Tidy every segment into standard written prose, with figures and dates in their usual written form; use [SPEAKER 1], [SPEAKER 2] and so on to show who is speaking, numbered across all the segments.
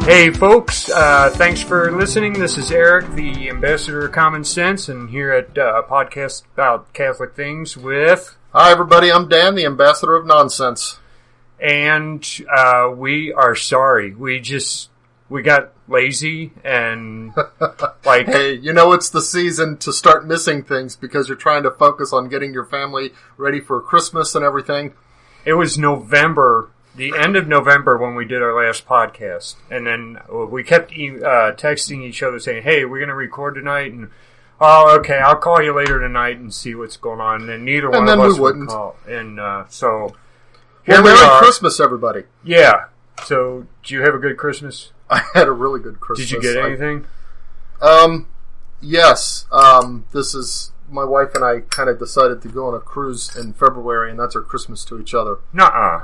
[SPEAKER 1] Hey folks, thanks for listening. This is Eric, the ambassador of common sense, and here at a podcast about Catholic things with...
[SPEAKER 2] Hi everybody, I'm Dan, the ambassador of nonsense.
[SPEAKER 1] And we are sorry. We got lazy and like...
[SPEAKER 2] Hey, you know it's the season to start missing things because you're trying to focus on getting your family ready for Christmas and everything.
[SPEAKER 1] It was November... The end of November when we did our last podcast, and then we kept texting each other saying, "Hey, we're going to record tonight," and "Oh, okay, I'll call you later tonight and see what's going on." And neither one of us would call. And so here we are.
[SPEAKER 2] Merry Christmas, everybody!
[SPEAKER 1] Yeah. So, did you have a good Christmas?
[SPEAKER 2] I had a really good Christmas.
[SPEAKER 1] Did you get anything?
[SPEAKER 2] Yes. This is my wife and I kind of decided to go on a cruise in February, and that's our Christmas to each other.
[SPEAKER 1] Nuh-uh.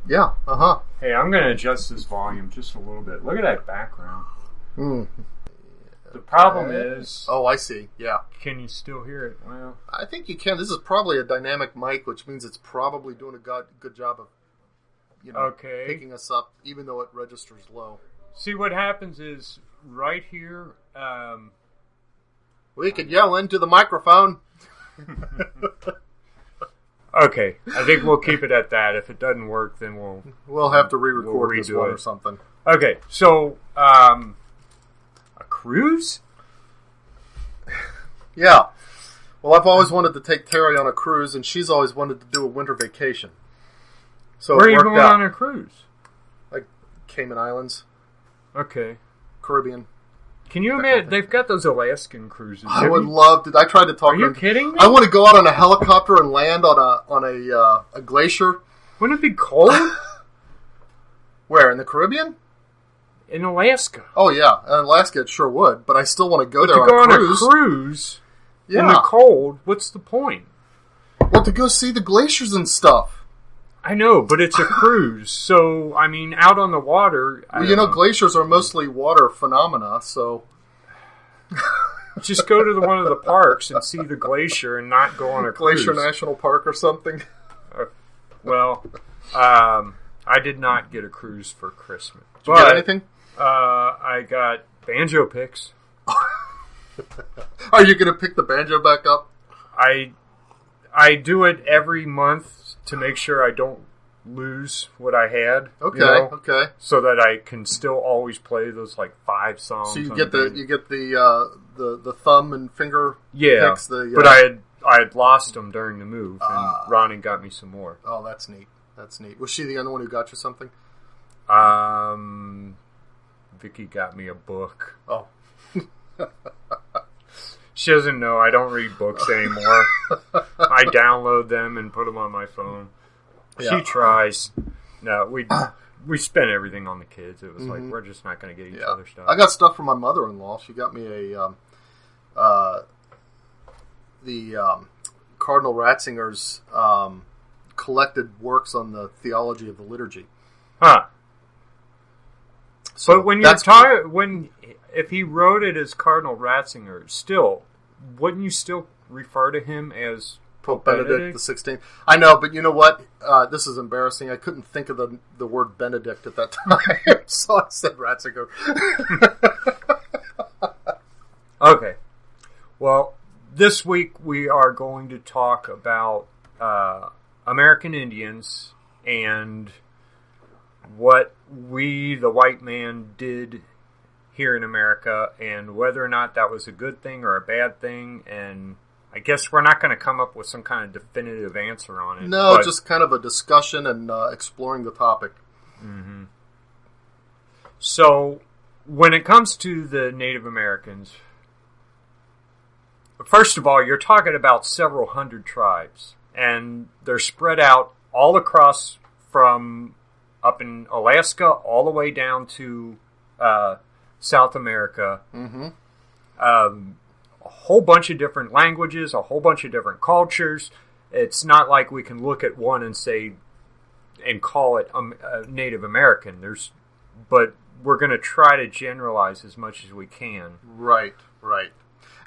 [SPEAKER 2] Yeah,
[SPEAKER 1] Hey, I'm going to adjust this volume just a little bit. Look at that background. The problem is...
[SPEAKER 2] Oh, I see, yeah.
[SPEAKER 1] Can you still hear it? Well,
[SPEAKER 2] I think you can. This is probably a dynamic mic, which means it's probably doing a good job of, picking us up, even though it registers low.
[SPEAKER 1] See, what happens is, right here...
[SPEAKER 2] We could yell into the microphone.
[SPEAKER 1] Okay, I think we'll keep it at that. If it doesn't work, then
[SPEAKER 2] we'll have to re-record this one or something.
[SPEAKER 1] Okay, so a cruise?
[SPEAKER 2] Yeah. Well, I've always wanted to take Terry on a cruise, and she's always wanted to do a winter vacation. So
[SPEAKER 1] where are you going on a cruise?
[SPEAKER 2] Like Cayman Islands.
[SPEAKER 1] Okay.
[SPEAKER 2] Caribbean.
[SPEAKER 1] Can you imagine? They've got those Alaskan cruises.
[SPEAKER 2] I would love to. I tried to talk to them.
[SPEAKER 1] Are you kidding me?
[SPEAKER 2] I want to go out on a helicopter and land on a glacier.
[SPEAKER 1] Wouldn't it be cold?
[SPEAKER 2] Where, in the Caribbean?
[SPEAKER 1] In Alaska.
[SPEAKER 2] Oh, yeah. In Alaska, it sure would. But I still want to go there
[SPEAKER 1] on a cruise in the cold, what's the point?
[SPEAKER 2] Well, to go see the glaciers and stuff.
[SPEAKER 1] I know, but it's a cruise, so, I mean, out on the water...
[SPEAKER 2] glaciers are mostly water phenomena, so...
[SPEAKER 1] Just go to one of the parks and see the glacier and not go on a cruise.
[SPEAKER 2] Glacier National Park or something?
[SPEAKER 1] I did not get a cruise for Christmas.
[SPEAKER 2] Did you get anything?
[SPEAKER 1] I got banjo picks.
[SPEAKER 2] Are you going to pick the banjo back up?
[SPEAKER 1] I do it every month to make sure I don't lose what I had.
[SPEAKER 2] Okay, okay.
[SPEAKER 1] So that I can still always play those like 5 songs.
[SPEAKER 2] So you get the thumb and finger picks.
[SPEAKER 1] But I had lost them during the move, and Ronnie got me some more.
[SPEAKER 2] Oh, that's neat. That's neat. Was she the only one who got you something?
[SPEAKER 1] Vicky got me a book.
[SPEAKER 2] Oh.
[SPEAKER 1] She doesn't know. I don't read books anymore. I download them and put them on my phone. Yeah. She tries. No, we spent everything on the kids. It was like, we're just not going to get each other stuff.
[SPEAKER 2] I got stuff from my mother-in-law. She got me the Cardinal Ratzinger's collected works on the theology of the liturgy.
[SPEAKER 1] Huh. So but when you're if he wrote it as Cardinal Ratzinger, still, wouldn't you still refer to him as
[SPEAKER 2] Pope Benedict XVI? I know, but you know what? This is embarrassing. I couldn't think of the word Benedict at that time, so I said Ratzinger.
[SPEAKER 1] Okay. Well, this week we are going to talk about American Indians and what we, the white man, did here in America, and whether or not that was a good thing or a bad thing, and I guess we're not going to come up with some kind of definitive answer on it.
[SPEAKER 2] No, just kind of a discussion and exploring the topic.
[SPEAKER 1] Mm-hmm. So, when it comes to the Native Americans, first of all, you're talking about several hundred tribes, and they're spread out all across from up in Alaska all the way down to South America.
[SPEAKER 2] Mm-hmm.
[SPEAKER 1] A whole bunch of different languages, a whole bunch of different cultures. It's not like we can look at one and say and call it Native American. But we're going to try to generalize as much as we can.
[SPEAKER 2] Right.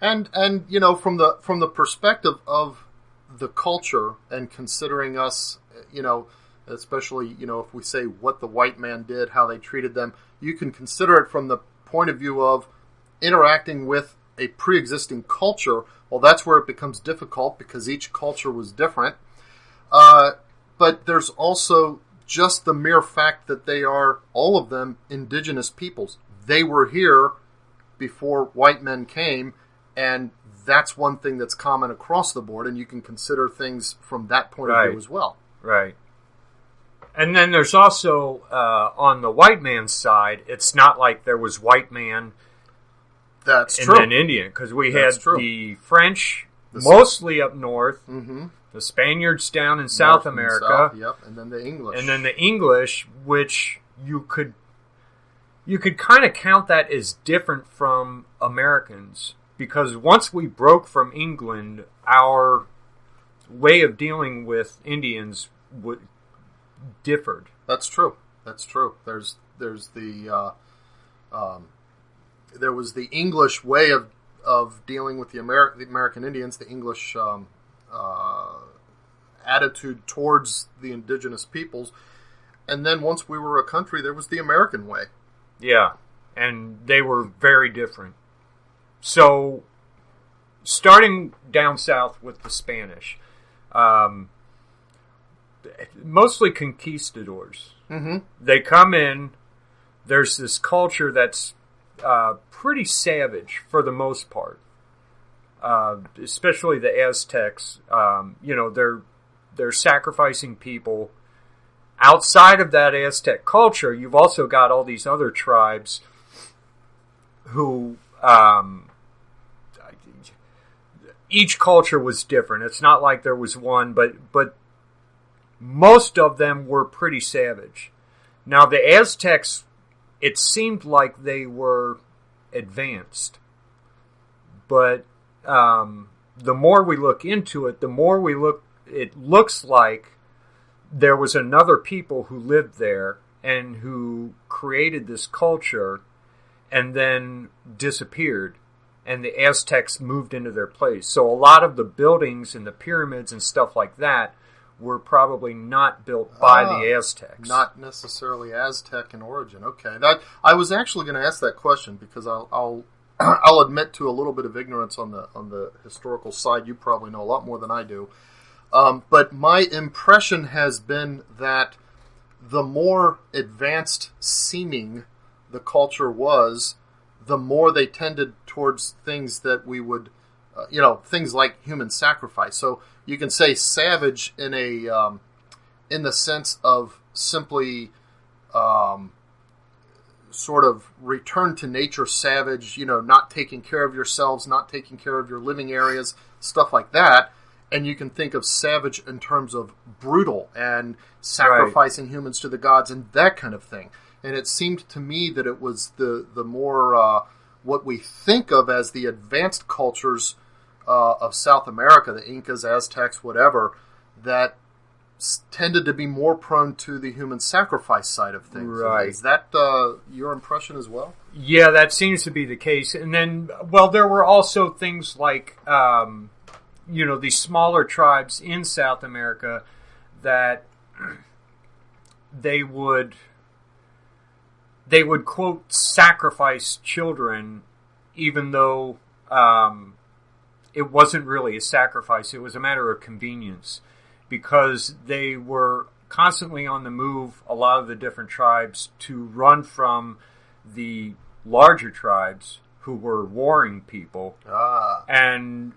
[SPEAKER 2] And you know, from the perspective of the culture and considering us, you know, especially, if we say what the white man did, how they treated them, you can consider it from the point of view of interacting with a pre-existing culture. Well, that's where it becomes difficult because each culture was different. But there's also just the mere fact that they are, all of them, indigenous peoples. They were here before white men came, and that's one thing that's common across the board, and you can consider things from that point of view as well.
[SPEAKER 1] Right. And then there's also, on the white man's side, it's not like there was white man
[SPEAKER 2] and
[SPEAKER 1] then Indian, because we had the French mostly up north, the Spaniards down in South America,
[SPEAKER 2] and then the English.
[SPEAKER 1] And then the English, which you could kind of count that as different from Americans, because once we broke from England, our way of dealing with Indians differed.
[SPEAKER 2] That's true. There's the there was the English way of dealing with the American Indians, the English attitude towards the indigenous peoples, and then once we were a country, there was the American way.
[SPEAKER 1] Yeah, and they were very different. So, starting down south with the Spanish, mostly conquistadors.
[SPEAKER 2] Mm-hmm.
[SPEAKER 1] They come in, there's this culture that's pretty savage for the most part. Especially the Aztecs, they're sacrificing people. Outside of that Aztec culture, you've also got all these other tribes who, each culture was different. It's not like there was one, but most of them were pretty savage. Now, the Aztecs, it seemed like they were advanced, but the more we look into it, it looks like there was another people who lived there and who created this culture and then disappeared, and the Aztecs moved into their place. So a lot of the buildings and the pyramids and stuff like that were probably not built by the Aztecs.
[SPEAKER 2] Not necessarily Aztec in origin. Okay, I was actually going to ask that question because I'll admit to a little bit of ignorance on the historical side. You probably know a lot more than I do. But my impression has been that the more advanced seeming the culture was, the more they tended towards things that we would, things like human sacrifice. So you can say savage in the sense of simply sort of return to nature savage, not taking care of yourselves, not taking care of your living areas, stuff like that. And you can think of savage in terms of brutal and sacrificing humans to the gods and that kind of thing. And it seemed to me that it was the more what we think of as the advanced cultures of South America, the Incas, Aztecs, whatever, that tended to be more prone to the human sacrifice side of things.
[SPEAKER 1] Right.
[SPEAKER 2] Is that your impression as well?
[SPEAKER 1] Yeah, that seems to be the case. And then, there were also things like, these smaller tribes in South America that they would quote sacrifice children, even though it wasn't really a sacrifice. It was a matter of convenience, because they were constantly on the move, a lot of the different tribes, to run from the larger tribes who were warring people, and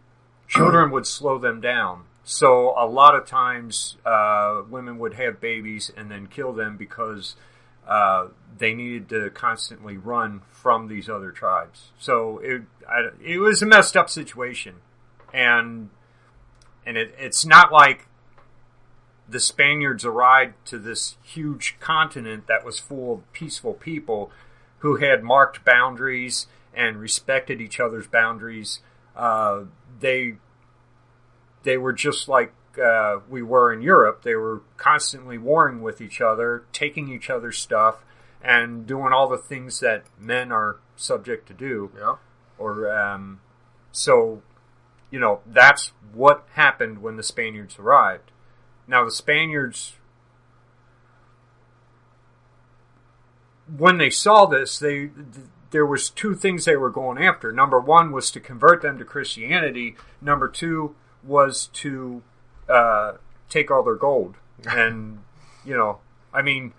[SPEAKER 1] children would slow them down. So a lot of times women would have babies and then kill them because they needed to constantly run from these other tribes. So it was a messed up situation. And it's not like the Spaniards arrived to this huge continent that was full of peaceful people who had marked boundaries and respected each other's boundaries. They were just like we were in Europe. They were constantly warring with each other, taking each other's stuff, and doing all the things that men are subject to do.
[SPEAKER 2] Yeah.
[SPEAKER 1] So, that's what happened when the Spaniards arrived. Now, the Spaniards when they saw this, there was two things they were going after. Number one was to convert them to Christianity. Number two was to take all their gold. And, I mean,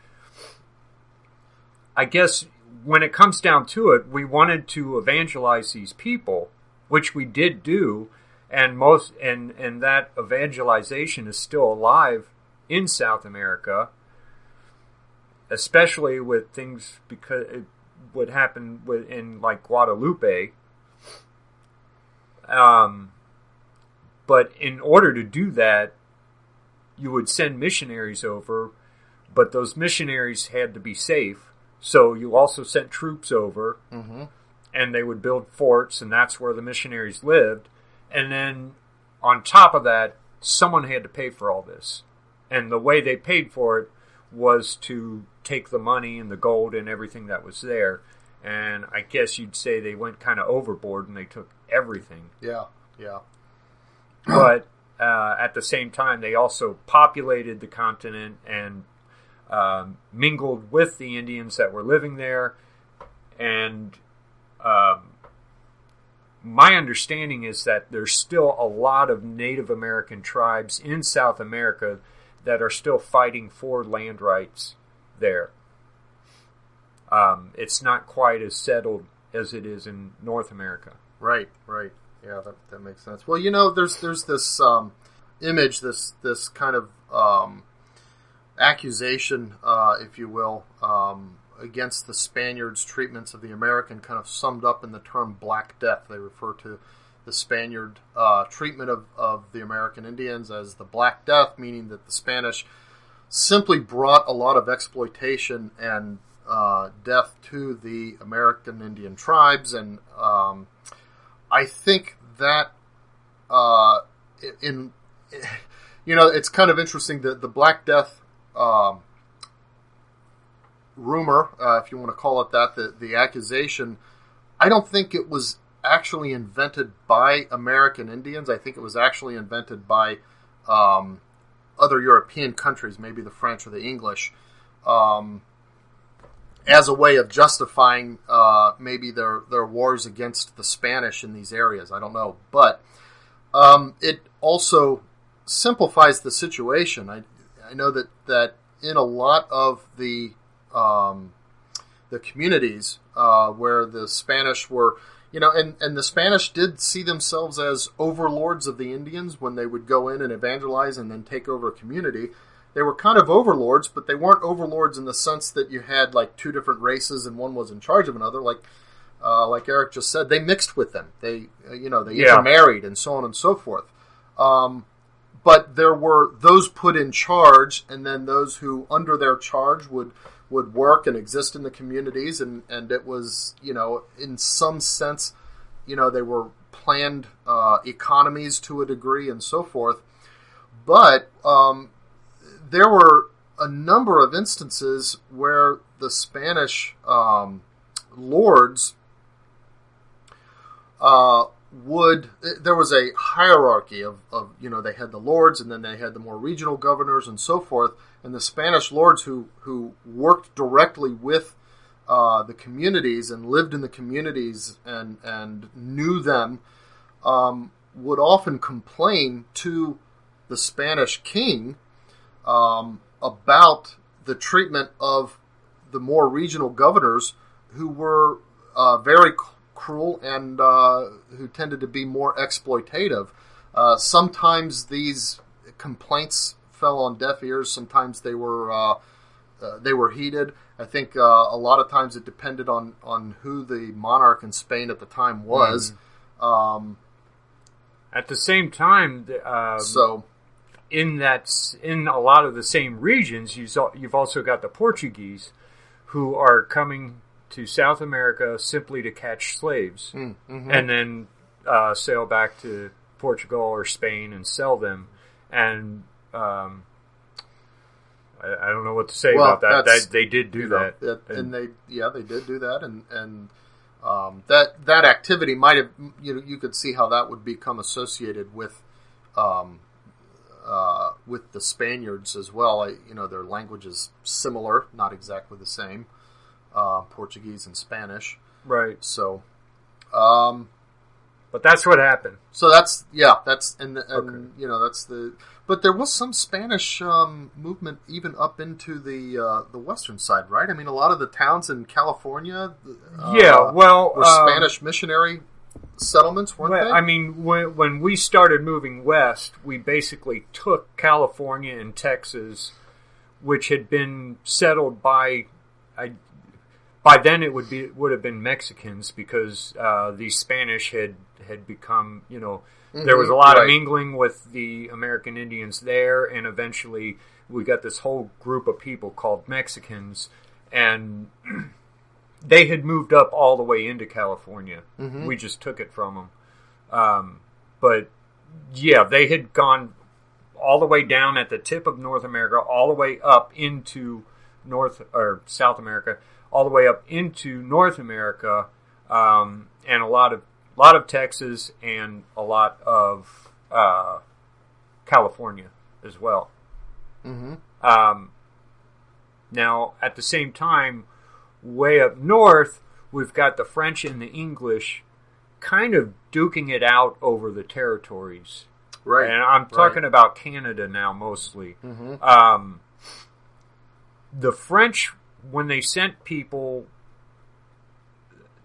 [SPEAKER 1] I guess when it comes down to it, we wanted to evangelize these people, which we did do, and that evangelization is still alive in South America, especially with things because it would happen in like Guadalupe. But in order to do that, you would send missionaries over, but those missionaries had to be safe. So you also sent troops over, and they would build forts, and that's where the missionaries lived. And then on top of that, someone had to pay for all this. And the way they paid for it was to take the money and the gold and everything that was there. And I guess you'd say they went kind of overboard and they took everything.
[SPEAKER 2] Yeah.
[SPEAKER 1] But at the same time, they also populated the continent and mingled with the Indians that were living there. And my understanding is that there's still a lot of Native American tribes in South America that are still fighting for land rights there. It's not quite as settled as it is in North America.
[SPEAKER 2] Right. Yeah, that makes sense. Well, there's this image, this kind of accusation, if you will, against the Spaniards' treatments of the American, kind of summed up in the term Black Death. They refer to the Spaniard treatment of the American Indians as the Black Death, meaning that the Spanish simply brought a lot of exploitation and death to the American Indian tribes. And I think that it's kind of interesting that the Black Death rumor, if you want to call it that, the accusation, I don't think it was actually invented by American Indians. I think it was actually invented by other European countries, maybe the French or the English, as a way of justifying maybe their wars against the Spanish in these areas. I don't know. But it also simplifies the situation. I know that in a lot of the communities where the Spanish were, and the Spanish did see themselves as overlords of the Indians when they would go in and evangelize and then take over a community. They were kind of overlords, but they weren't overlords in the sense that you had like two different races and one was in charge of another. Like Eric just said, they mixed with them. They intermarried and so on and so forth. But there were those put in charge, and then those who under their charge would work and exist in the communities, and it was, in some sense, they were planned economies to a degree and so forth. But there were a number of instances where the Spanish lords there was a hierarchy of they had the lords, and then they had the more regional governors and so forth, and the Spanish lords who worked directly with the communities and lived in the communities and knew them would often complain to the Spanish king about the treatment of the more regional governors who were very cruel and who tended to be more exploitative. Sometimes these complaints fell on deaf ears. Sometimes they were heated. I think a lot of times it depended on who the monarch in Spain at the time was.
[SPEAKER 1] At the same time, in a lot of the same regions, you've also got the Portuguese who are coming to South America simply to catch slaves, and then sail back to Portugal or Spain and sell them. And I don't know what to say about that. They did do that,
[SPEAKER 2] and they did do that, and that activity might have you could see how that would become associated with the Spaniards as well. Their language is similar, not exactly the same. Portuguese and Spanish.
[SPEAKER 1] Right.
[SPEAKER 2] So,
[SPEAKER 1] but that's what happened.
[SPEAKER 2] So that's and
[SPEAKER 1] Okay.
[SPEAKER 2] that's the. But there was some Spanish movement even up into the western side, right? I mean, a lot of the towns in California,
[SPEAKER 1] were
[SPEAKER 2] Spanish missionary settlements, weren't they?
[SPEAKER 1] I mean, when we started moving west, we basically took California and Texas, which had been settled by then it would have been Mexicans, because the Spanish had become, there was a lot of mingling with the American Indians there, and eventually we got this whole group of people called Mexicans, and they had moved up all the way into California. Mm-hmm. We just took it from them. But yeah, they had gone all the way down at the tip of North America, all the way up into South America, all the way up into North America, and a lot of Texas, and a lot of California as well.
[SPEAKER 2] Mm-hmm.
[SPEAKER 1] Now, at the same time, way up north, we've got the French and the English kind of duking it out over the territories.
[SPEAKER 2] Right.
[SPEAKER 1] And I'm talking about Canada now mostly.
[SPEAKER 2] Mm-hmm.
[SPEAKER 1] The French, when they sent people,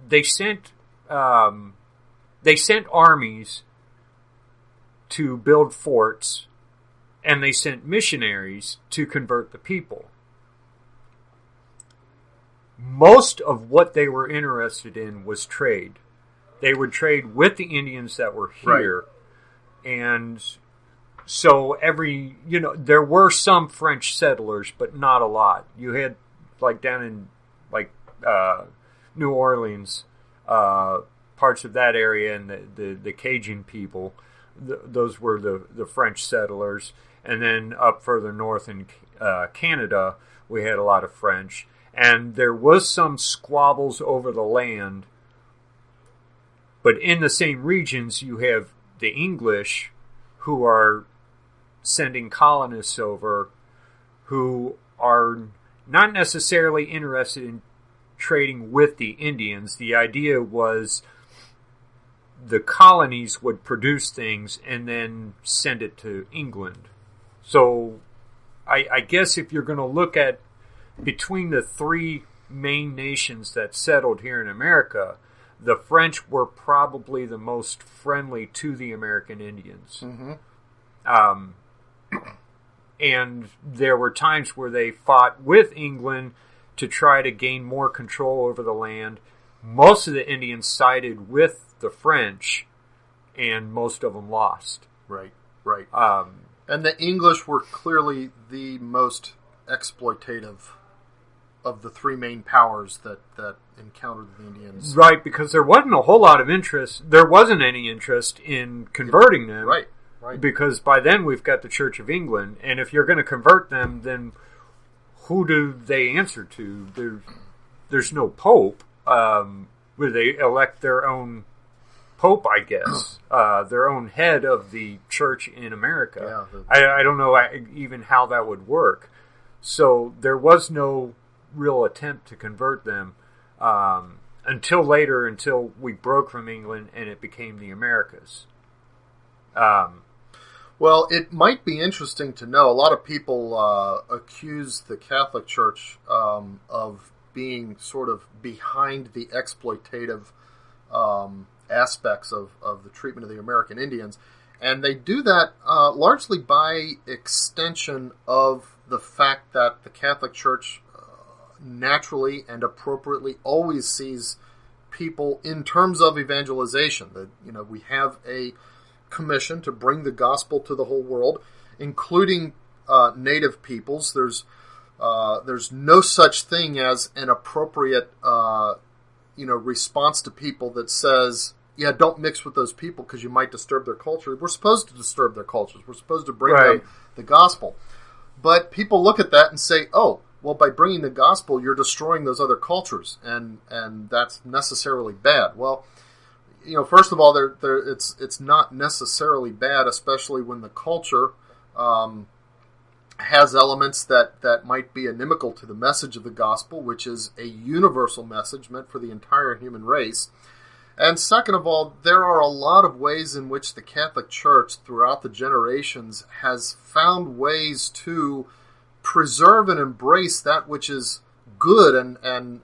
[SPEAKER 1] they sent armies to build forts, and they sent missionaries to convert the people. Most of what they were interested in was trade. They would trade with the Indians that were here. Right. And so there were some French settlers, but not a lot. You had, down in, New Orleans, parts of that area, and the Cajun people, those were the French settlers. And then up further north in Canada, we had a lot of French. And there was some squabbles over the land, but in the same regions you have the English, who are sending colonists over, who are not necessarily interested in trading with the Indians. The idea was the colonies would produce things and then send it to England. So I guess if you're going to look at between the three main nations that settled here in America, the French were probably the most friendly to the American Indians.
[SPEAKER 2] Mm-hmm.
[SPEAKER 1] And there were times where they fought with England to try to gain more control over the land. Most of the Indians sided with the French, and most of them lost.
[SPEAKER 2] Right. And the English were clearly the most exploitative of the three main powers that encountered the Indians.
[SPEAKER 1] Right, because there wasn't a whole lot of interest. There wasn't any interest in converting them.
[SPEAKER 2] Right.
[SPEAKER 1] Because by then we've got the Church of England, and if you're going to convert them, then who do they answer to? There's no pope. Where they elect their own pope, I guess, their own head of the church in America. Yeah, I don't know even how that would work. So there was no real attempt to convert them until we broke from England and it became the Americas.
[SPEAKER 2] Well, it might be interesting to know, a lot of people accuse the Catholic Church of being sort of behind the exploitative aspects of the treatment of the American Indians. And they do that largely by extension of the fact that the Catholic Church naturally and appropriately always sees people in terms of evangelization. That we have a commission to bring the gospel to the whole world, including native peoples. There's no such thing as an appropriate response to people that says, yeah, don't mix with those people because you might disturb their culture. We're supposed to disturb their cultures. We're supposed to bring them the gospel. But people look at that and say, oh, well, by bringing the gospel, you're destroying those other cultures, and that's necessarily bad. Well, first of all, it's not necessarily bad, especially when the culture has elements that might be inimical to the message of the gospel, which is a universal message meant for the entire human race. And second of all, there are a lot of ways in which the Catholic Church throughout the generations has found ways to preserve and embrace that which is good and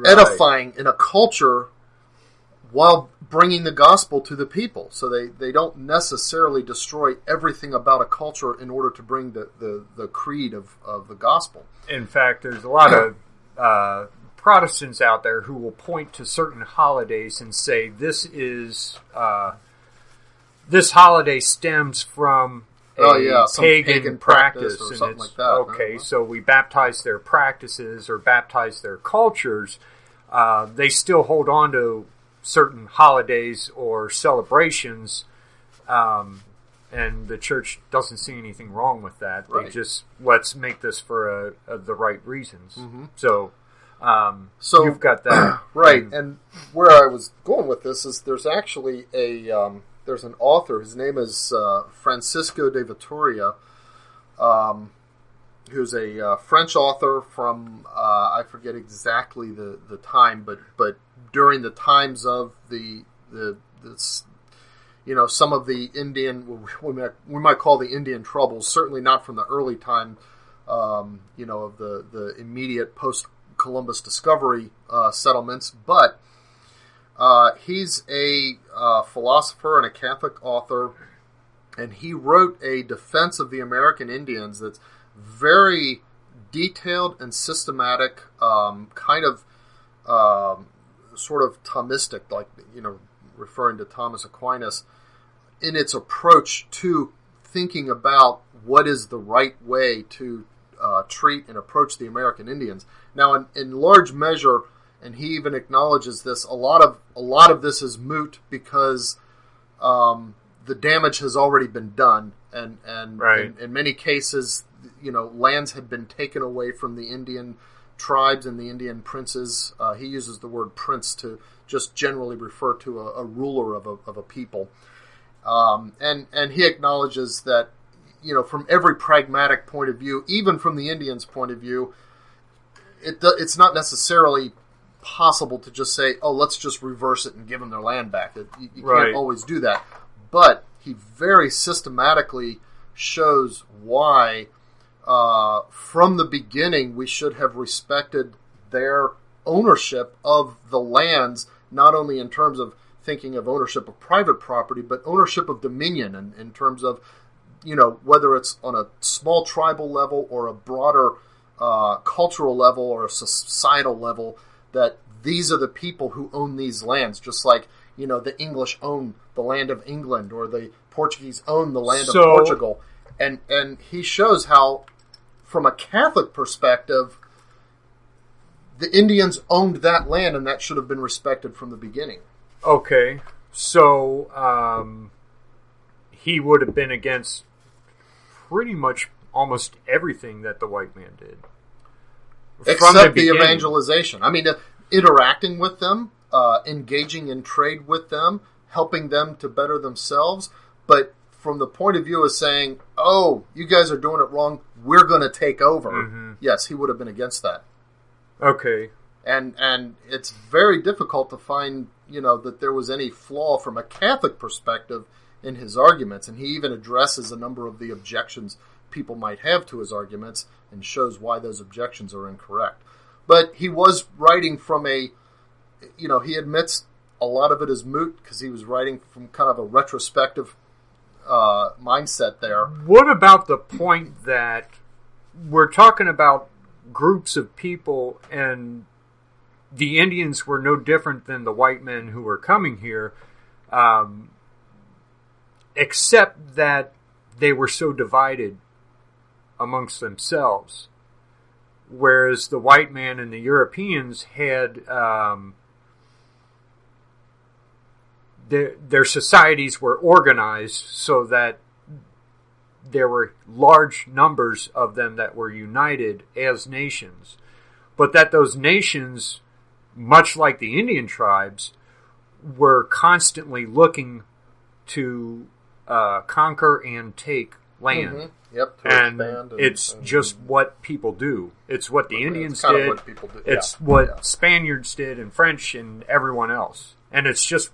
[SPEAKER 2] edifying in a culture while bringing the gospel to the people. So they don't necessarily destroy everything about a culture in order to bring the creed of the gospel.
[SPEAKER 1] In fact, there's a lot of Protestants out there who will point to certain holidays and say this holiday stems from
[SPEAKER 2] some
[SPEAKER 1] pagan practice
[SPEAKER 2] or
[SPEAKER 1] and
[SPEAKER 2] something like that.
[SPEAKER 1] Okay, so we baptize their practices or baptize their cultures. They still hold on to certain holidays or celebrations, and the church doesn't see anything wrong with that.
[SPEAKER 2] Right.
[SPEAKER 1] They just, let's make this for the right reasons.
[SPEAKER 2] Mm-hmm.
[SPEAKER 1] So you've got that.
[SPEAKER 2] Right, and where I was going with this is there's actually there's an author, his name is Francisco de Vitoria, who's a French author from, I forget exactly the time, but during the times of the some of the Indian, we might call the Indian troubles, certainly not from the early time, of the immediate post-Columbus discovery settlements, but he's a philosopher and a Catholic author, and he wrote a defense of the American Indians that's very detailed and systematic, kind of sort of Thomistic, like, referring to Thomas Aquinas, in its approach to thinking about what is the right way to treat and approach the American Indians. Now, in large measure, and he even acknowledges this, a lot of this is moot because the damage has already been done, and
[SPEAKER 1] right.
[SPEAKER 2] in many cases, lands had been taken away from the Indian tribes and the Indian princes. He uses the word prince to just generally refer to a ruler of a people, and he acknowledges that from every pragmatic point of view, even from the Indians' point of view, it's not necessarily possible to just say, oh, let's just reverse it and give them their land back. You
[SPEAKER 1] right.
[SPEAKER 2] can't always do that. But he very systematically shows why, from the beginning, we should have respected their ownership of the lands, not only in terms of thinking of ownership of private property, but ownership of dominion, and in terms of, whether it's on a small tribal level or a broader cultural level or a societal level, that these are the people who own these lands, just like, the English own the land of England, or the Portuguese own the land of Portugal. And he shows how, from a Catholic perspective, the Indians owned that land, and that should have been respected from the beginning.
[SPEAKER 1] Okay, so he would have been against pretty much almost everything that the white man did.
[SPEAKER 2] Except the evangelization. I mean, interacting with them, engaging in trade with them, helping them to better themselves, but from the point of view of saying, oh, you guys are doing it wrong, we're going to take over. Mm-hmm. Yes, he would have been against that.
[SPEAKER 1] Okay.
[SPEAKER 2] And it's very difficult to find, that there was any flaw from a Catholic perspective in his arguments, and he even addresses a number of the objections people might have to his arguments and shows why those objections are incorrect. But he was writing from he admits a lot of it is moot because he was writing from kind of a retrospective mindset there.
[SPEAKER 1] What about the point that we're talking about groups of people, and the Indians were no different than the white men who were coming here, except that they were so divided amongst themselves, whereas the white man and the Europeans had their societies were organized so that there were large numbers of them that were united as nations, but that those nations, much like the Indian tribes, were constantly looking to conquer and take land.
[SPEAKER 2] Mm-hmm. Yep.
[SPEAKER 1] And it's just what people do. It's what the Indians
[SPEAKER 2] kind
[SPEAKER 1] did.
[SPEAKER 2] Of what people do.
[SPEAKER 1] It's what Spaniards did and French and everyone else. And it's just,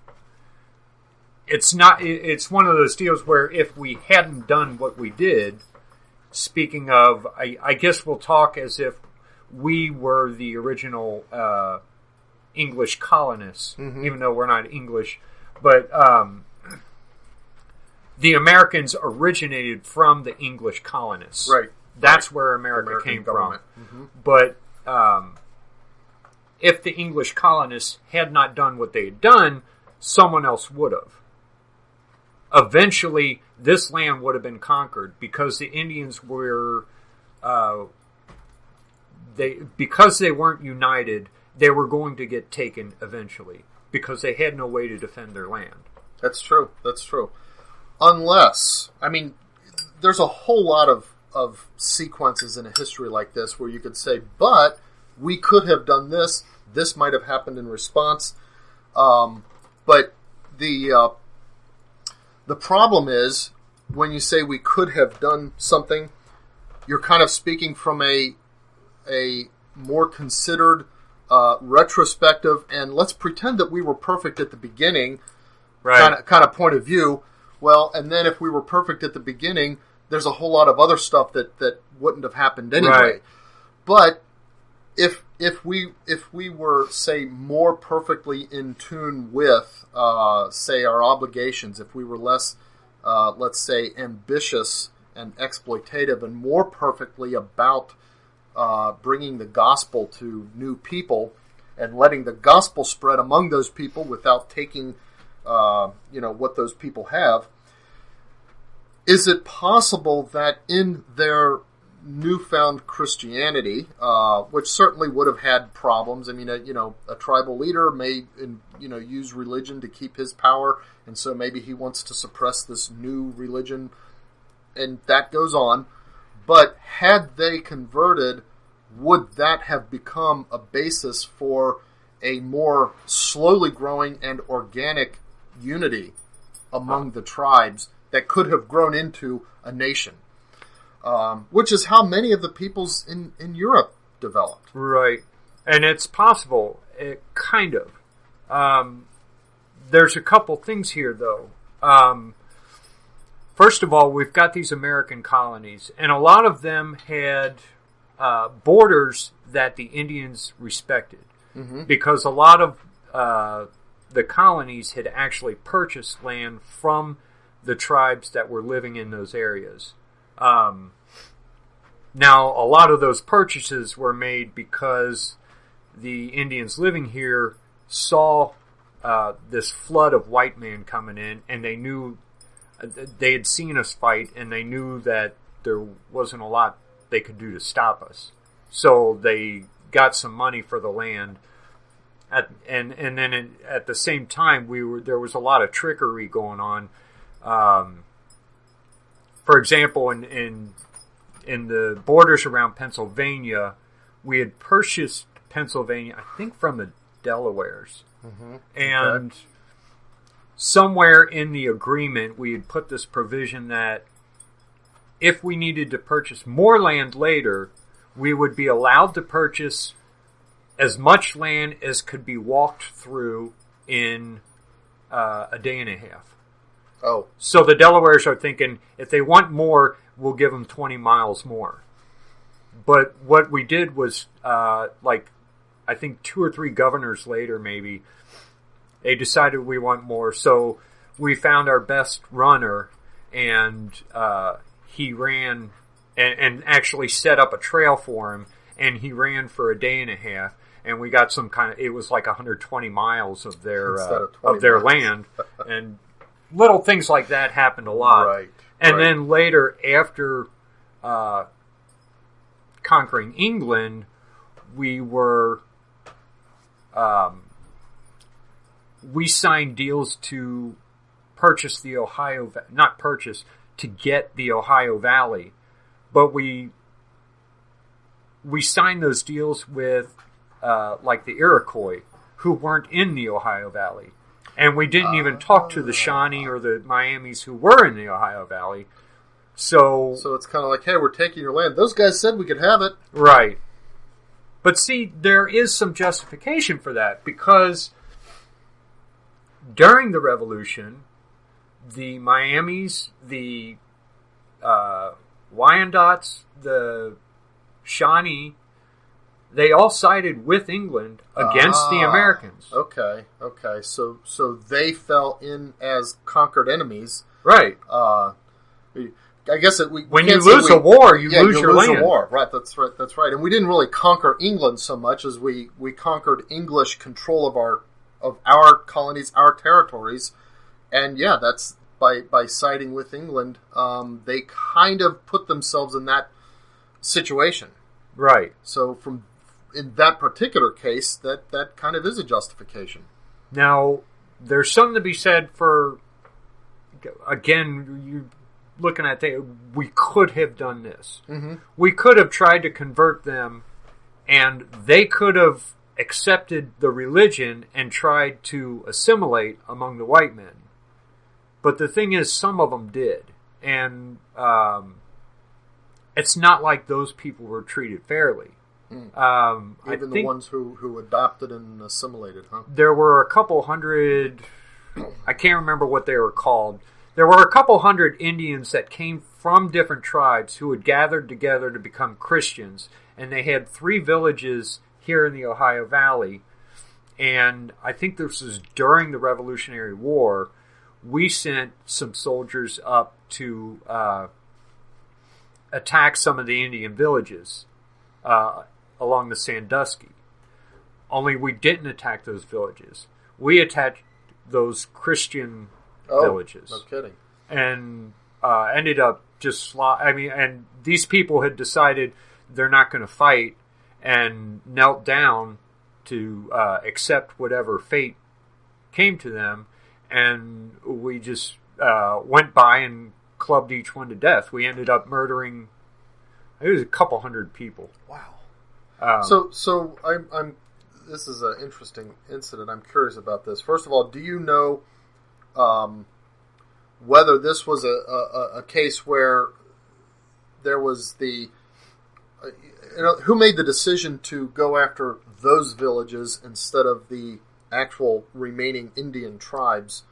[SPEAKER 1] it's one of those deals where if we hadn't done what we did, speaking of, I guess we'll talk as if we were the original English colonists, even though we're not English. But the Americans originated from the English colonists.
[SPEAKER 2] Right.
[SPEAKER 1] That's where America came
[SPEAKER 2] government.
[SPEAKER 1] from. But if the English colonists had not done what they had done, someone else would have. Eventually, this land would have been conquered because the Indians were, because they weren't united, they were going to get taken eventually because they had no way to defend their land.
[SPEAKER 2] That's true. That's true. Unless, I mean, there's a whole lot of sequences in a history like this where you could say, but we could have done this. This might have happened in response. But the problem is when you say we could have done something, you're kind of speaking from a more considered, retrospective, and let's pretend that we were perfect at the beginning,
[SPEAKER 1] right?
[SPEAKER 2] Kind of point of view. Well, and then if we were perfect at the beginning, there's a whole lot of other stuff that wouldn't have happened anyway.
[SPEAKER 1] Right.
[SPEAKER 2] But if we were, say, more perfectly in tune with, say, our obligations, if we were less, let's say, ambitious and exploitative, and more perfectly about bringing the gospel to new people and letting the gospel spread among those people without taking, what those people have, is it possible that in their newfound Christianity, which certainly would have had problems. I mean, a tribal leader may, use religion to keep his power, and so maybe he wants to suppress this new religion, and that goes on. But had they converted, would that have become a basis for a more slowly growing and organic unity among the tribes that could have grown into a nation? Which is how many of the peoples in Europe developed.
[SPEAKER 1] Right. And it's possible, kind of. There's a couple things here, though. First of all, we've got these American colonies, and a lot of them had borders that the Indians respected. Mm-hmm. Because a lot of the colonies had actually purchased land from the tribes that were living in those areas. Now, a lot of those purchases were made because the Indians living here saw this flood of white men coming in, and they knew they had seen us fight, and they knew that there wasn't a lot they could do to stop us. So they got some money for the land, and then at the same time, there was a lot of trickery going on. For example, in the borders around Pennsylvania, we had purchased Pennsylvania, I think, from the Delawares. Mm-hmm. And somewhere in the agreement, we had put this provision that if we needed to purchase more land later, we would be allowed to purchase as much land as could be walked through in a day and a half.
[SPEAKER 2] Oh. So
[SPEAKER 1] the Delawares are thinking, if they want more, we'll give them 20 miles more. But what we did was, I think 2 or 3 governors later, maybe, they decided we want more. So we found our best runner, and he ran and actually set up a trail for him, and he ran for a day and a half. And we got some it was like 120 miles of their land, and little things like that happened a lot.
[SPEAKER 2] Right.
[SPEAKER 1] And then later, after conquering England, we signed deals to purchase the Ohio, not purchase, to get the Ohio Valley, but we signed those deals with the Iroquois, who weren't in the Ohio Valley. And we didn't even talk to the Shawnee or the Miamis who were in the Ohio Valley. So
[SPEAKER 2] it's kind of like, hey, we're taking your land. Those guys said we could have it.
[SPEAKER 1] Right. But see, there is some justification for that, because during the Revolution, the Miamis, the Wyandots, the Shawnee, they all sided with England against the Americans.
[SPEAKER 2] Okay. So they fell in as conquered enemies.
[SPEAKER 1] Right.
[SPEAKER 2] I guess
[SPEAKER 1] when you lose a war, you lose your land.
[SPEAKER 2] A war. Right. That's right. And we didn't really conquer England so much as we conquered English control of our colonies, our territories, and yeah, that's by siding with England. They kind of put themselves in that situation.
[SPEAKER 1] Right.
[SPEAKER 2] So in that particular case, that kind of is a justification.
[SPEAKER 1] Now, there's something to be said for, again, you looking at we could have done this.
[SPEAKER 2] Mm-hmm.
[SPEAKER 1] We could have tried to convert them, and they could have accepted the religion and tried to assimilate among the white men. But the thing is, some of them did. And it's not like those people were treated fairly.
[SPEAKER 2] Even the ones who adopted and assimilated, huh?
[SPEAKER 1] There were a couple hundred, I can't remember what they were called. There were a couple hundred Indians that came from different tribes who had gathered together to become Christians. And they had 3 villages here in the Ohio Valley. And I think this was during the Revolutionary War. We sent some soldiers up to attack some of the Indian villages along the Sandusky. Only we didn't attack those villages. We attacked those Christian villages.
[SPEAKER 2] No kidding.
[SPEAKER 1] And ended up just... and these people had decided they're not going to fight and knelt down to accept whatever fate came to them. And we just went by and clubbed each one to death. We ended up murdering, it was a couple hundred people.
[SPEAKER 2] Wow. So I'm. This is an interesting incident. I'm curious about this. First of all, do you know whether this was a case where there was the who made the decision to go after those villages instead of the actual remaining Indian tribes?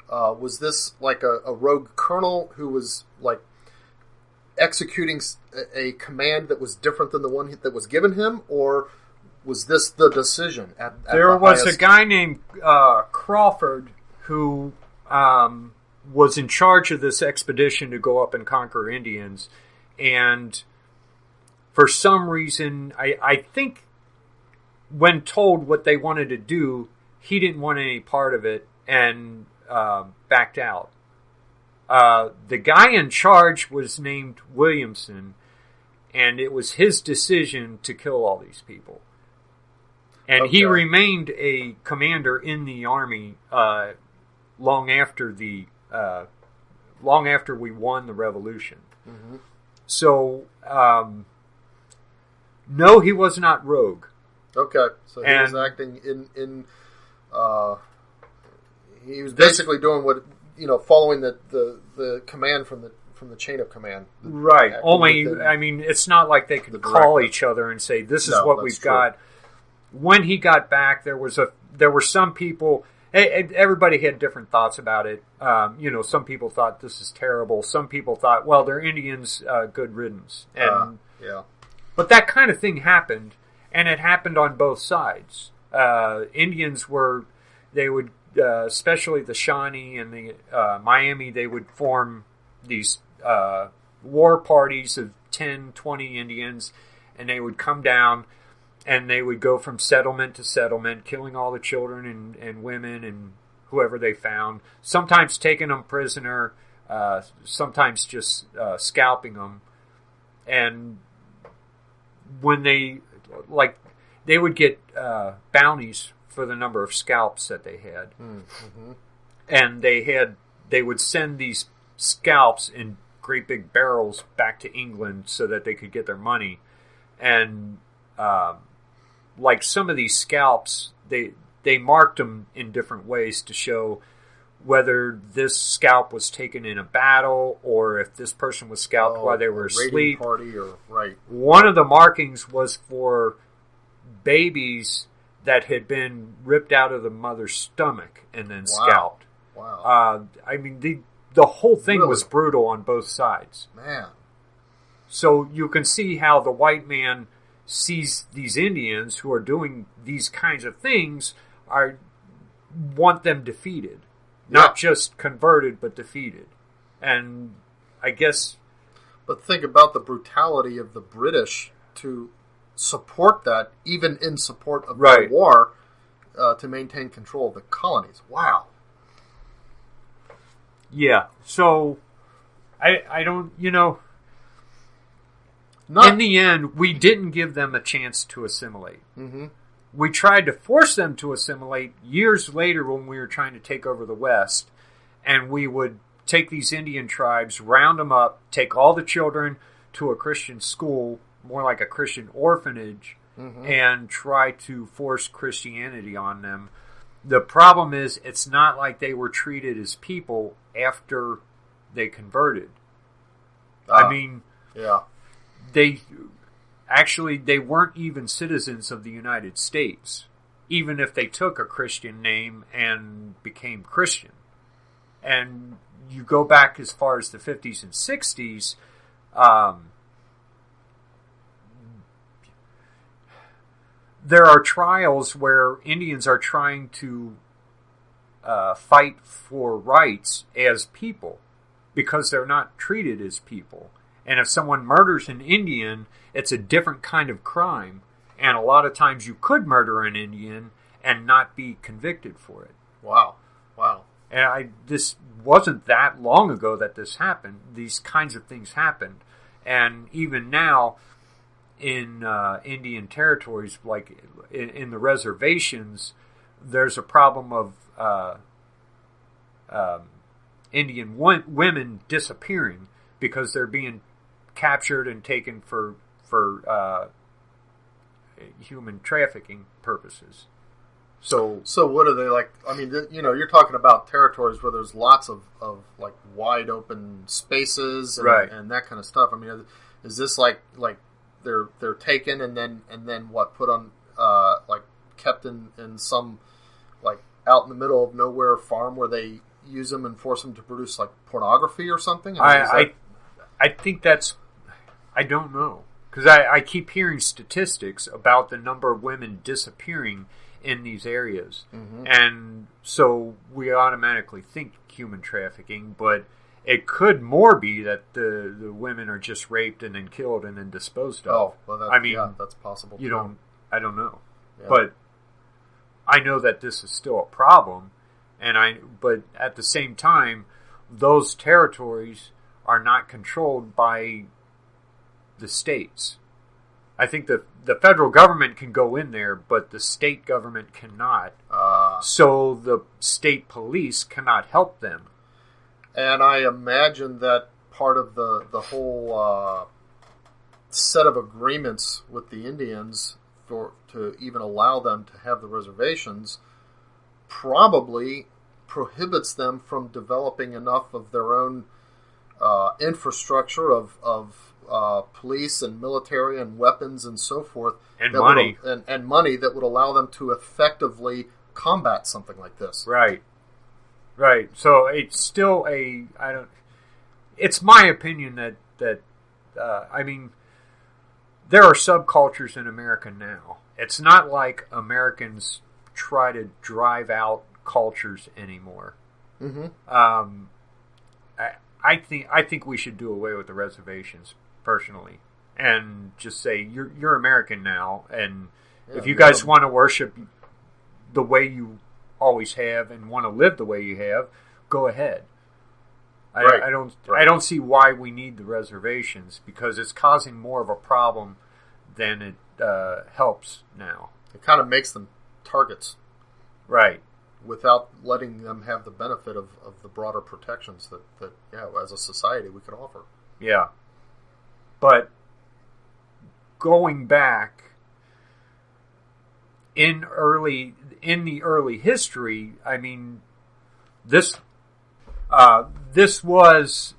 [SPEAKER 2] Was this like a rogue colonel who was like executing a command that was different than the one that was given him, or was this the decision?
[SPEAKER 1] There was a guy named Crawford who was in charge of this expedition to go up and conquer Indians, and for some reason, I think when told what they wanted to do, he didn't want any part of it and backed out. The guy in charge was named Williamson, and it was his decision to kill all these people. And he remained a commander in the army long after we won the revolution.
[SPEAKER 2] Mm-hmm.
[SPEAKER 1] So, no, he was not rogue.
[SPEAKER 2] Okay, so he was acting in he was basically doing what, following the command from the chain of command.
[SPEAKER 1] Right. Only, it's not like they could call each other and say, "This is what we've got." When he got back, there were some people. Everybody had different thoughts about it. Some people thought this is terrible. Some people thought, well, they're Indians, good riddance. And but that kind of thing happened, and it happened on both sides. Indians they would, especially the Shawnee and the Miami, they would form these war parties of 10, 20 Indians, and they would come down, and they would go from settlement to settlement, killing all the children and women and whoever they found, sometimes taking them prisoner, sometimes just scalping them. And when they would get bounties for the number of scalps that they had.
[SPEAKER 2] Mm-hmm.
[SPEAKER 1] And they would send these scalps in great big barrels back to England so that they could get their money. And some of these scalps, they they marked them in different ways to show whether this scalp was taken in a battle or if this person was scalped while they were asleep.
[SPEAKER 2] Party or, right.
[SPEAKER 1] One of the markings was for babies that had been ripped out of the mother's stomach and then scalped.
[SPEAKER 2] Wow.
[SPEAKER 1] I mean, the whole thing was brutal on both sides.
[SPEAKER 2] Man.
[SPEAKER 1] So you can see how the white man sees these Indians who are doing these kinds of things want them defeated. Not just converted, but defeated. And I guess...
[SPEAKER 2] But think about the brutality of the British to support that, even in support of the war, to maintain control of the colonies. Wow.
[SPEAKER 1] Yeah. So, I don't, in the end, we didn't give them a chance to assimilate.
[SPEAKER 2] Mm-hmm.
[SPEAKER 1] We tried to force them to assimilate years later when we were trying to take over the West, and we would take these Indian tribes, round them up, take all the children to a Christian school, more like a Christian orphanage, and try to force Christianity on them. The problem is, it's not like they were treated as people after they converted. I mean, they weren't even citizens of the United States, even if they took a Christian name and became Christian. And you go back as far as the 50s and 60s, there are trials where Indians are trying to fight for rights as people because they're not treated as people. And if someone murders an Indian, it's a different kind of crime. And a lot of times you could murder an Indian and not be convicted for it.
[SPEAKER 2] Wow.
[SPEAKER 1] And this wasn't that long ago that this happened. These kinds of things happened. And even now, in Indian territories, like in the reservations, there's a problem of Indian women disappearing because they're being captured and taken for human trafficking purposes. So
[SPEAKER 2] what are they like? I mean, you're talking about territories where there's lots of like wide open spaces and that kind of stuff. I mean, is this like they're taken and then what, put on like kept in some like out in the middle of nowhere farm where they use them and force them to produce like pornography or something?
[SPEAKER 1] I think that's, I don't know, because I keep hearing statistics about the number of women disappearing in these areas, and so we automatically think human trafficking, but it could more be that the women are just raped and then killed and then disposed of.
[SPEAKER 2] Oh, well, that's possible.
[SPEAKER 1] I don't know, but I know that this is still a problem, but at the same time, those territories are not controlled by the states. I think the federal government can go in there, but the state government cannot. So the state police cannot help them.
[SPEAKER 2] And I imagine that part of the whole set of agreements with the Indians to even allow them to have the reservations probably prohibits them from developing enough of their own infrastructure of police and military and weapons and so forth,
[SPEAKER 1] and money
[SPEAKER 2] and money that would allow them to effectively combat something like this.
[SPEAKER 1] Right. So it's still it's my opinion that I mean, there are subcultures in America now. It's not like Americans try to drive out cultures anymore. I think we should do away with the reservations, personally, and just say you're American now, and if you guys want to worship the way you always have and want to live the way you have, go ahead. I don't see why we need the reservations, because it's causing more of a problem than it helps now.
[SPEAKER 2] It kind of makes them targets,
[SPEAKER 1] right?
[SPEAKER 2] Without letting them have the benefit of the broader protections that as a society we could offer.
[SPEAKER 1] Yeah. But going back, in the early history, I mean, this was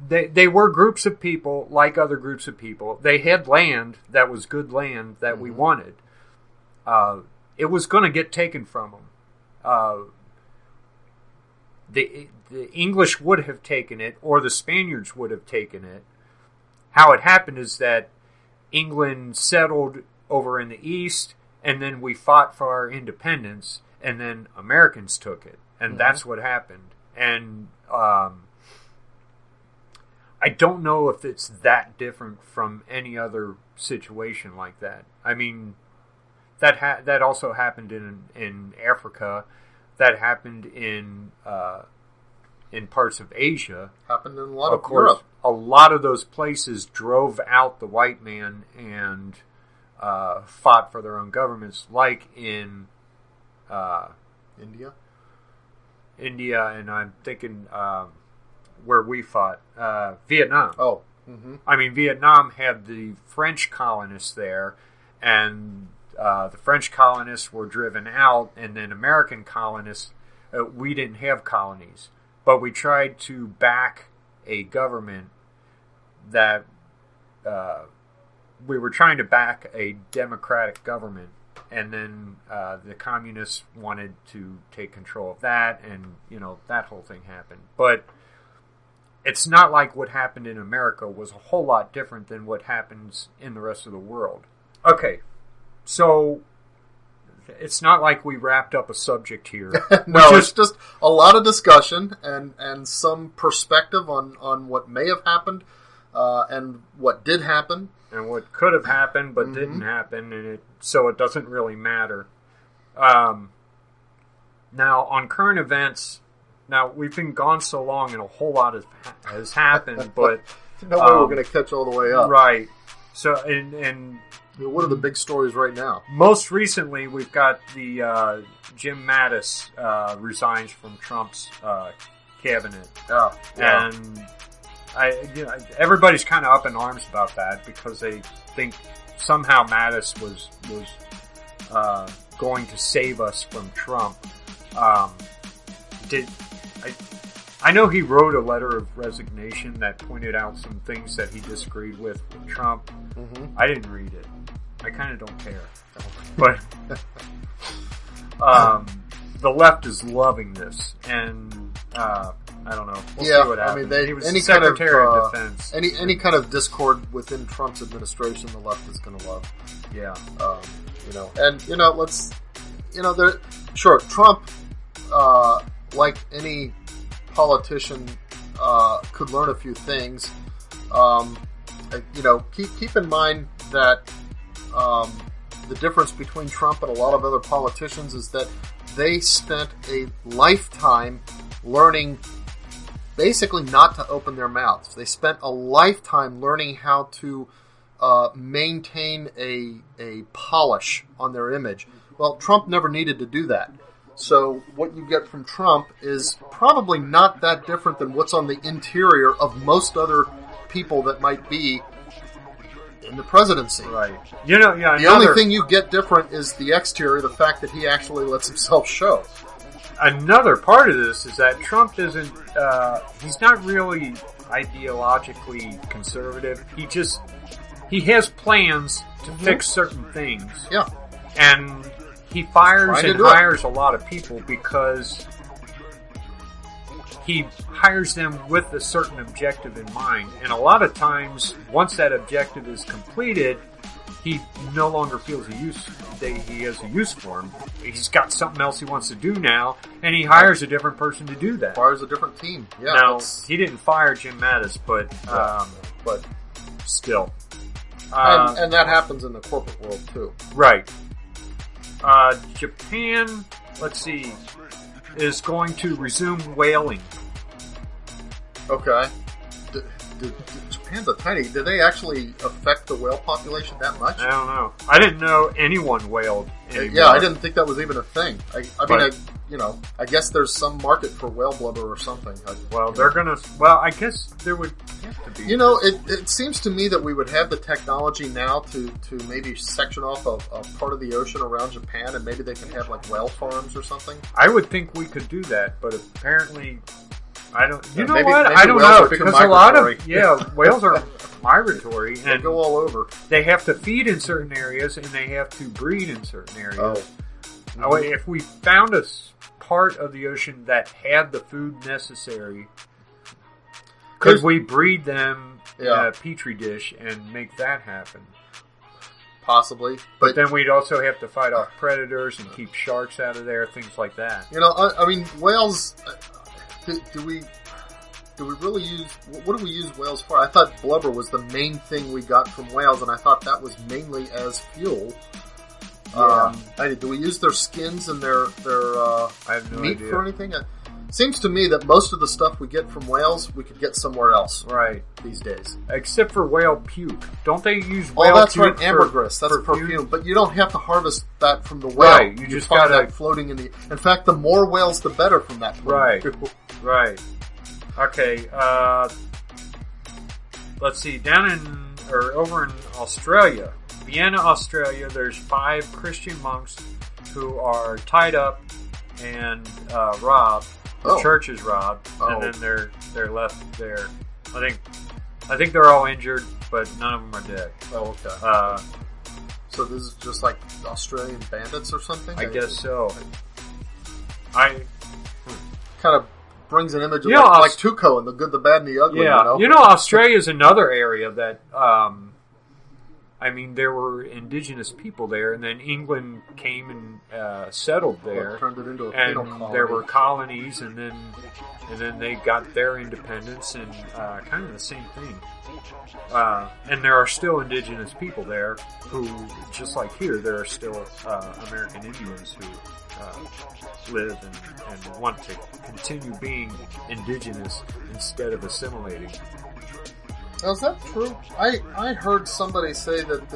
[SPEAKER 1] they were groups of people like other groups of people. They had land that was good land that we wanted. It was going to get taken from them. The English would have taken it, or the Spaniards would have taken it. How it happened is that England settled over in the east, and then we fought for our independence, and then Americans took it, and that's what happened. And I don't know if it's that different from any other situation like that. I mean, that also happened in Africa. That happened in parts of Asia.
[SPEAKER 2] Happened in a lot of
[SPEAKER 1] course,
[SPEAKER 2] Europe.
[SPEAKER 1] A lot of those places drove out the white man and fought for their own governments, like in India, and I'm thinking where we fought, Vietnam.
[SPEAKER 2] Oh.
[SPEAKER 1] I mean, Vietnam had the French colonists there, and the French colonists were driven out, and then American colonists, we didn't have colonies. But we tried to back a government that we were trying to back a democratic government, and then the communists wanted to take control of that, and that whole thing happened. But it's not like what happened in America was a whole lot different than what happens in the rest of the world. Okay, so it's not like we wrapped up a subject here.
[SPEAKER 2] No, it's just a lot of discussion and some perspective on what may have happened and what did happen.
[SPEAKER 1] And what could have happened but didn't happen, and so it doesn't really matter. Now, on current events, we've been gone so long and a whole lot has happened, but
[SPEAKER 2] no way we're going to catch all the way up.
[SPEAKER 1] Right. So, and
[SPEAKER 2] what are the big stories right now?
[SPEAKER 1] Most recently, we've got the Jim Mattis resigns from Trump's cabinet.
[SPEAKER 2] Yeah.
[SPEAKER 1] And everybody's kind of up in arms about that because they think somehow Mattis was going to save us from Trump. I know he wrote a letter of resignation that pointed out some things that he disagreed with Trump. I didn't read it. I kind of don't care. But the left is loving this, and I don't know. We'll see what happens.
[SPEAKER 2] I mean,
[SPEAKER 1] he was Secretary of Defense.
[SPEAKER 2] Any kind of discord within Trump's administration, the left is going to love.
[SPEAKER 1] Yeah.
[SPEAKER 2] Sure, Trump, like any politician, could learn a few things. Keep in mind that the difference between Trump and a lot of other politicians is that they spent a lifetime learning basically not to open their mouths. They spent a lifetime learning how to maintain a polish on their image. Well, Trump never needed to do that. So what you get from Trump is probably not that different than what's on the interior of most other people that might be in the presidency.
[SPEAKER 1] Right.
[SPEAKER 2] The only thing you get different is the exterior, the fact that he actually lets himself show.
[SPEAKER 1] Another part of this is that Trump isn't, he's not really ideologically conservative. He has plans to fix certain things.
[SPEAKER 2] Yeah.
[SPEAKER 1] And he fires and hires a lot of people because he hires them with a certain objective in mind. And a lot of times, once that objective is completed, he no longer feels he has a use for him. He's got something else he wants to do now, and he hires a different person to do that.
[SPEAKER 2] Fires a different team. Yeah.
[SPEAKER 1] Now, he didn't fire Jim Mattis, but still.
[SPEAKER 2] And that happens in the corporate world, too.
[SPEAKER 1] Right. Japan, let's see, is going to resume whaling.
[SPEAKER 2] Okay. Japan's a tiny. Did they actually affect the whale population that much?
[SPEAKER 1] I don't know. I didn't know anyone whaled anymore.
[SPEAKER 2] Yeah, I didn't think that was even a thing. I guess there's some market for whale blubber or something.
[SPEAKER 1] I guess there would have to be.
[SPEAKER 2] It seems to me that we would have the technology now to maybe section off a part of the ocean around Japan, and maybe they can have like whale farms or something.
[SPEAKER 1] I would think we could do that, but apparently, I don't.
[SPEAKER 2] Maybe
[SPEAKER 1] I don't know, because a lot of whales are migratory and
[SPEAKER 2] they go all over.
[SPEAKER 1] They have to feed in certain areas and they have to breed in certain areas. Oh. If we found a part of the ocean that had the food necessary, could we breed them in a petri dish and make that happen?
[SPEAKER 2] Possibly,
[SPEAKER 1] but then we'd also have to fight off predators and keep sharks out of there, things like that.
[SPEAKER 2] I mean, whales. Do we really use? What do we use whales for? I thought blubber was the main thing we got from whales, and I thought that was mainly as fuel. Yeah. Do we use their skins and their
[SPEAKER 1] I have no
[SPEAKER 2] meat
[SPEAKER 1] idea.
[SPEAKER 2] for anything? It seems to me that most of the stuff we get from whales, we could get somewhere else.
[SPEAKER 1] Right.
[SPEAKER 2] These days.
[SPEAKER 1] Except for whale puke. Don't they use whale puke?
[SPEAKER 2] Oh, that's right, ambergris. That's perfume. But you don't have to harvest that from the whale.
[SPEAKER 1] Right. You just
[SPEAKER 2] find that floating in the... In fact, the more whales, the better from that.
[SPEAKER 1] Right. Right. Okay. Let's see. Over in Australia... Vienna, Australia, there's 5 Christian monks who are tied up and robbed. The church is robbed, and then they're left there. I think they're all injured, but none of them are dead.
[SPEAKER 2] Oh, okay. So this is just like Australian bandits or something?
[SPEAKER 1] I guess so. Kind
[SPEAKER 2] of brings an image of like Tuco and the good, the bad, and the ugly.
[SPEAKER 1] Yeah, Australia is another area that. There were indigenous people there, and then England came and settled there.
[SPEAKER 2] Turned it into a penal colony.
[SPEAKER 1] There were colonies, and then they got their independence, and kind of the same thing. And there are still indigenous people there who, just like here, there are still American Indians who live and want to continue being indigenous instead of assimilating.
[SPEAKER 2] Now, is that true? I heard somebody say that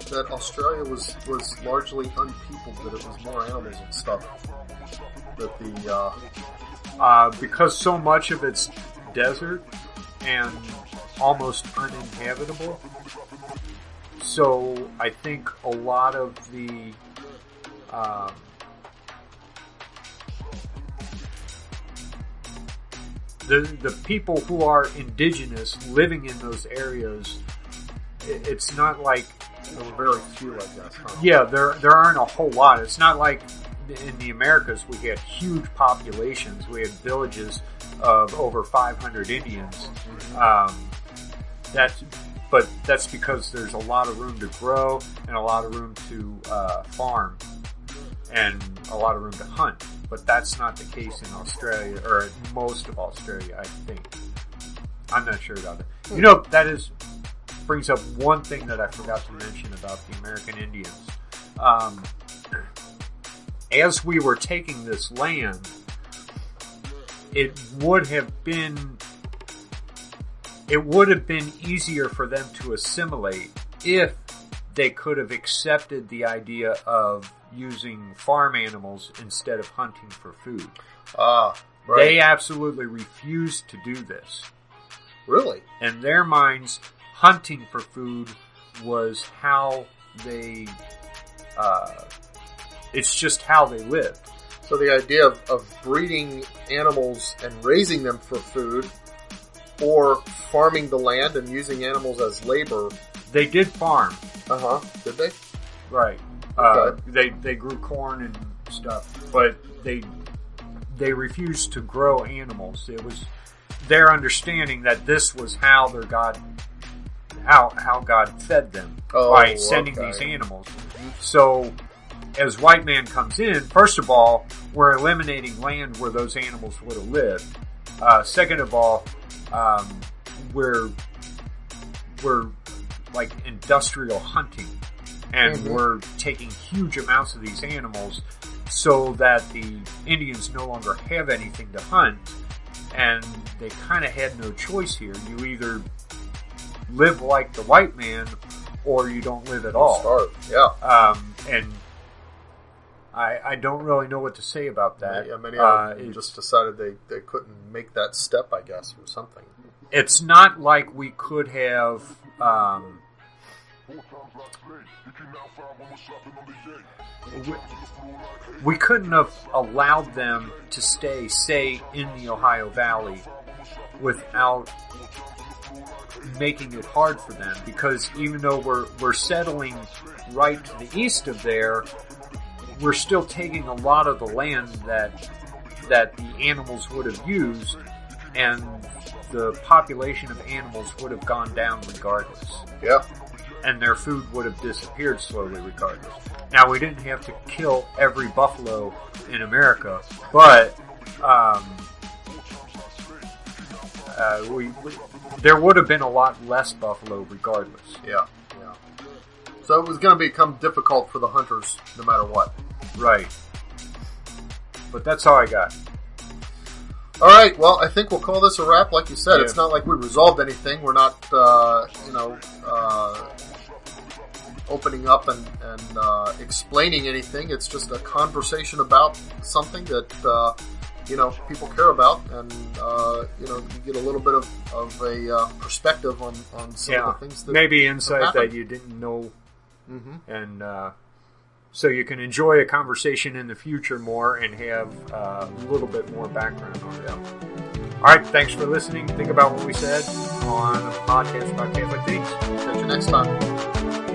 [SPEAKER 2] that Australia was largely unpeopled, that it was more animals and stuff. That
[SPEAKER 1] because so much of it's desert and almost uninhabitable. So I think a lot of the people who are indigenous living in those areas, it's not like
[SPEAKER 2] there were very few, I guess. Huh?
[SPEAKER 1] Yeah, there aren't a whole lot. It's not like in the Americas we had huge populations. We had villages of over 500 Indians. That's because there's a lot of room to grow and a lot of room to farm and a lot of room to hunt. But that's not the case in Australia, or most of Australia, I think. I'm not sure about it. That brings up one thing that I forgot to mention about the American Indians. As we were taking this land, it would have been easier for them to assimilate if they could have accepted the idea of using farm animals instead of hunting for food.
[SPEAKER 2] Right.
[SPEAKER 1] They absolutely refused to do this.
[SPEAKER 2] Really?
[SPEAKER 1] In their minds, hunting for food was how they... it's just how they lived.
[SPEAKER 2] So the idea of breeding animals and raising them for food, or farming the land and using animals as labor...
[SPEAKER 1] They did farm.
[SPEAKER 2] Did they?
[SPEAKER 1] Right.
[SPEAKER 2] Okay.
[SPEAKER 1] They grew corn and stuff, but they refused to grow animals. It was their understanding that this was how their God, how God fed them by sending these animals. So, as white man comes in, first of all, we're eliminating land where those animals would have lived. Second of all, we're like industrial hunting. And we're taking huge amounts of these animals so that the Indians no longer have anything to hunt. and they kind of had no choice here. You either live like the white man, or you don't live at all.
[SPEAKER 2] Starve. Yeah.
[SPEAKER 1] And I don't really know what to say about that.
[SPEAKER 2] Yeah, many of them just decided they couldn't make that step, I guess, or something.
[SPEAKER 1] It's not like we could have. We couldn't have allowed them to stay, say, in the Ohio Valley without making it hard for them, because even though we're settling right to the east of there, we're still taking a lot of the land that the animals would have used, and the population of animals would have gone down regardless.
[SPEAKER 2] Yeah.
[SPEAKER 1] And their food would have disappeared slowly regardless. Now, we didn't have to kill every buffalo in America, but there would have been a lot less buffalo regardless.
[SPEAKER 2] Yeah, yeah. So it was going to become difficult for the hunters no matter what.
[SPEAKER 1] Right. But that's all I got.
[SPEAKER 2] All right, well, I think we'll call this a wrap. Like you said,
[SPEAKER 1] Yeah.
[SPEAKER 2] It's not like we resolved anything. We're not, opening up and explaining anything. It's just a conversation about something that, people care about. And, you get a little bit of a perspective on some of the things that
[SPEAKER 1] maybe insight
[SPEAKER 2] have
[SPEAKER 1] that
[SPEAKER 2] happened.
[SPEAKER 1] you didn't know.
[SPEAKER 2] Mm-hmm.
[SPEAKER 1] And so you can enjoy a conversation in the future more and have a little bit more background on it. All right, thanks for listening. Think about what we said on a podcast about Catholic things.
[SPEAKER 2] Catch you next time.